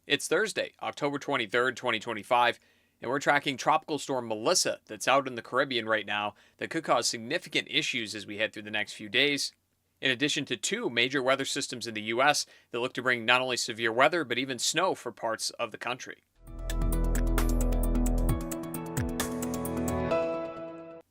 It's Thursday, October 23rd, 2025, and we're tracking Tropical Storm Melissa that's out in the Caribbean right now that could cause significant issues as we head through the next few days. In addition to two major weather systems in the U.S. that look to bring not only severe weather but even snow for parts of the country.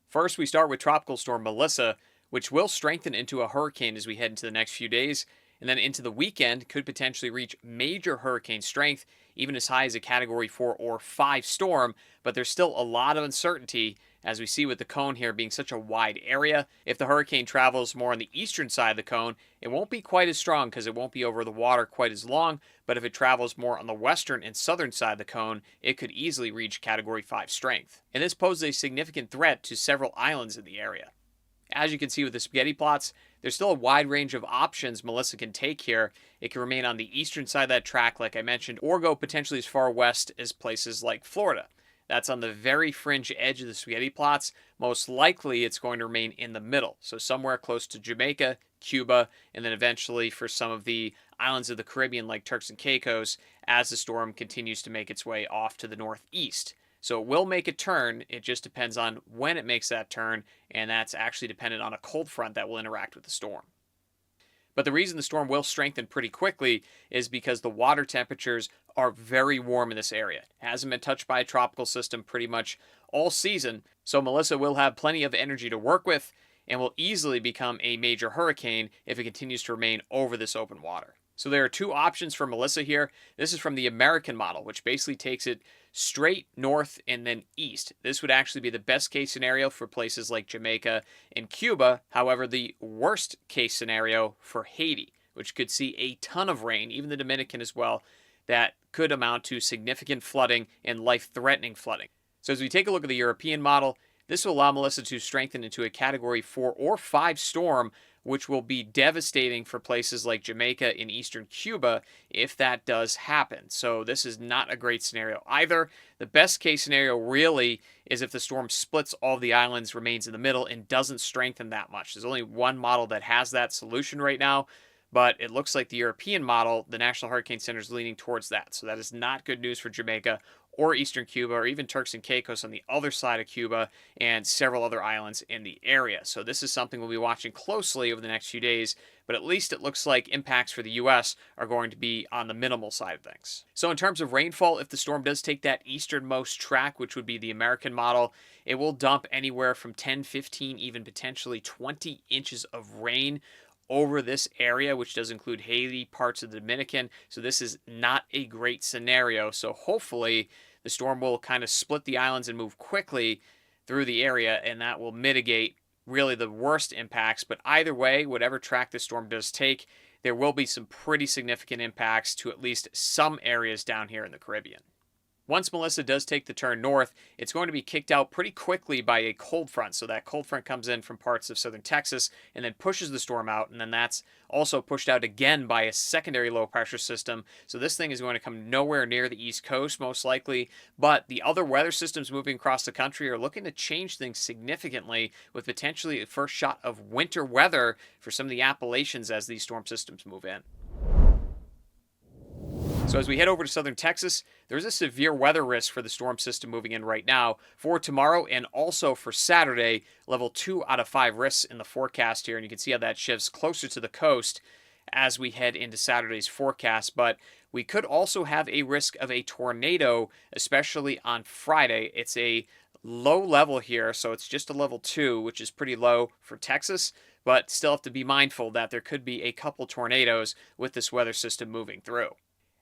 First, we start with Tropical Storm Melissa, which will strengthen into a hurricane as we head into the next few days, and then into the weekend could potentially reach major hurricane strength, even as high as a Category 4 or 5 storm, but there's still a lot of uncertainty as we see with the cone here being such a wide area. If the hurricane travels more on the eastern side of the cone, it won't be quite as strong because it won't be over the water quite as long, but if it travels more on the western and southern side of the cone, it could easily reach Category 5 strength. And this poses a significant threat to several islands in the area. As you can see with the spaghetti plots, there's still a wide range of options Melissa can take here. It can remain on the eastern side of that track, like I mentioned, or go potentially as far west as places like Florida. That's on the very fringe edge of the spaghetti plots. Most likely, it's going to remain in the middle, so somewhere close to Jamaica, Cuba, and then eventually for some of the islands of the Caribbean like Turks and Caicos as the storm continues to make its way off to the northeast. So it will make a turn. It just depends on when it makes that turn, and that's actually dependent on a cold front that will interact with the storm. But the reason the storm will strengthen pretty quickly is because the water temperatures are very warm in this area. It hasn't been touched by a tropical system pretty much all season, so Melissa will have plenty of energy to work with and will easily become a major hurricane if it continues to remain over this open water. So there are two options for Melissa here. This is from the American model, which basically takes it straight north and then east. This would actually be the best case scenario for places like Jamaica and Cuba. However, the worst case scenario for Haiti, which could see a ton of rain, even the Dominican as well, that could amount to significant flooding and life-threatening flooding. So as we take a look at the European model, this will allow Melissa to strengthen into a Category 4 or 5 storm, which will be devastating for places like Jamaica and eastern Cuba if that does happen. So this is not a great scenario either. The best case scenario really is if the storm splits all the islands, remains in the middle, and doesn't strengthen that much. There's only one model that has that solution right now, but it looks like the European model, the National Hurricane Center, is leaning towards that. So that is not good news for Jamaica or eastern Cuba, or even Turks and Caicos on the other side of Cuba, and several other islands in the area. So this is something we'll be watching closely over the next few days, but at least it looks like impacts for the U.S. are going to be on the minimal side of things. So in terms of rainfall, if the storm does take that easternmost track, which would be the American model, it will dump anywhere from 10, 15, even potentially 20 inches of rain over this area, which does include Haiti, parts of the Dominican. So this is not a great scenario. So hopefully the storm will kind of split the islands and move quickly through the area, and that will mitigate really the worst impacts. But either way, whatever track the storm does take, there will be some pretty significant impacts to at least some areas down here in the Caribbean. Once Melissa does take the turn north, it's going to be kicked out pretty quickly by a cold front. So that cold front comes in from parts of southern Texas and then pushes the storm out. And then that's also pushed out again by a secondary low pressure system. So this thing is going to come nowhere near the East Coast, most likely. But the other weather systems moving across the country are looking to change things significantly, with potentially a first shot of winter weather for some of the Appalachians as these storm systems move in. So as we head over to southern Texas, there's a severe weather risk for the storm system moving in right now for tomorrow and also for Saturday. Level 2 out of 5 risks in the forecast here, and you can see how that shifts closer to the coast as we head into Saturday's forecast. But we could also have a risk of a tornado, especially on Friday. It's a low level here, so it's just a level 2, which is pretty low for Texas, but still have to be mindful that there could be a couple tornadoes with this weather system moving through.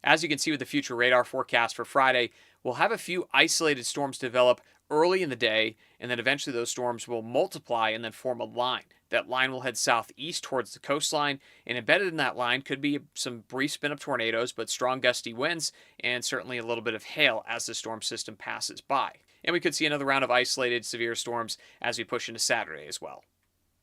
As you can see with the future radar forecast for Friday, we'll have a few isolated storms develop early in the day, and then eventually those storms will multiply and then form a line. That line will head southeast towards the coastline, and embedded in that line could be some brief spin-up tornadoes, but strong gusty winds, and certainly a little bit of hail as the storm system passes by. And we could see another round of isolated severe storms as we push into Saturday as well.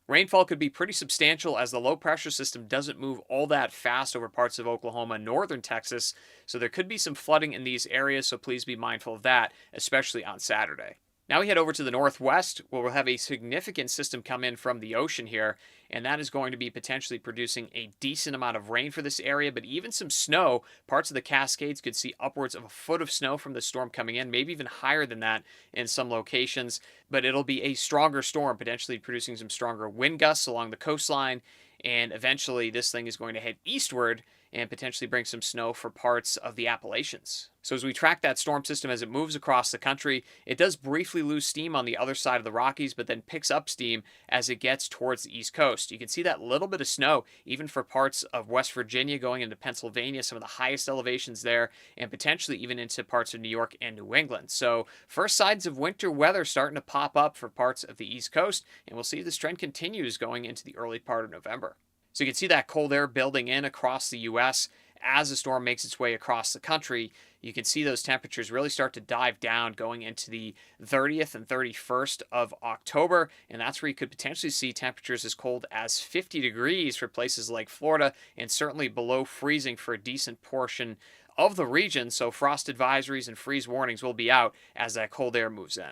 Rainfall could be pretty substantial as the low pressure system doesn't move all that fast over parts of Oklahoma and northern Texas, so there could be some flooding in these areas, so please be mindful of that, especially on Saturday. Now we head over to the northwest, where we'll have a significant system come in from the ocean here, and that is going to be potentially producing a decent amount of rain for this area, but even some snow. Parts of the Cascades could see upwards of a foot of snow from the storm coming in, maybe even higher than that in some locations. But it'll be a stronger storm, potentially producing some stronger wind gusts along the coastline, and eventually this thing is going to head eastward and potentially bring some snow for parts of the Appalachians. So as we track that storm system as it moves across the country, it does briefly lose steam on the other side of the Rockies, but then picks up steam as it gets towards the East Coast. You can see that little bit of snow, even for parts of West Virginia going into Pennsylvania, some of the highest elevations there, and potentially even into parts of New York and New England. So first signs of winter weather starting to pop up for parts of the East Coast, and we'll see this trend continues going into the early part of November. So you can see that cold air building in across the U.S. as the storm makes its way across the country. You can see those temperatures really start to dive down going into the 30th and 31st of October, and that's where you could potentially see temperatures as cold as 50 degrees for places like Florida, and certainly below freezing for a decent portion of the region. So frost advisories and freeze warnings will be out as that cold air moves in.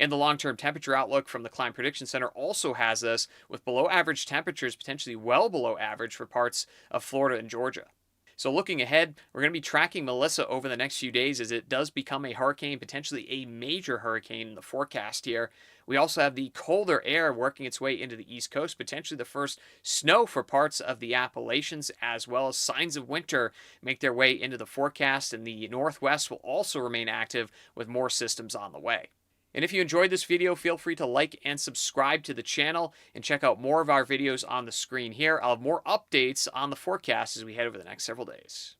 And the long-term temperature outlook from the Climate Prediction Center also has us with below average temperatures, potentially well below average for parts of Florida and Georgia. So looking ahead, we're going to be tracking Melissa over the next few days as it does become a hurricane, potentially a major hurricane in the forecast here. We also have the colder air working its way into the East Coast, potentially the first snow for parts of the Appalachians, as well as signs of winter make their way into the forecast, and the Northwest will also remain active with more systems on the way. And if you enjoyed this video, feel free to like and subscribe to the channel and check out more of our videos on the screen here. I'll have more updates on the forecast as we head over the next several days.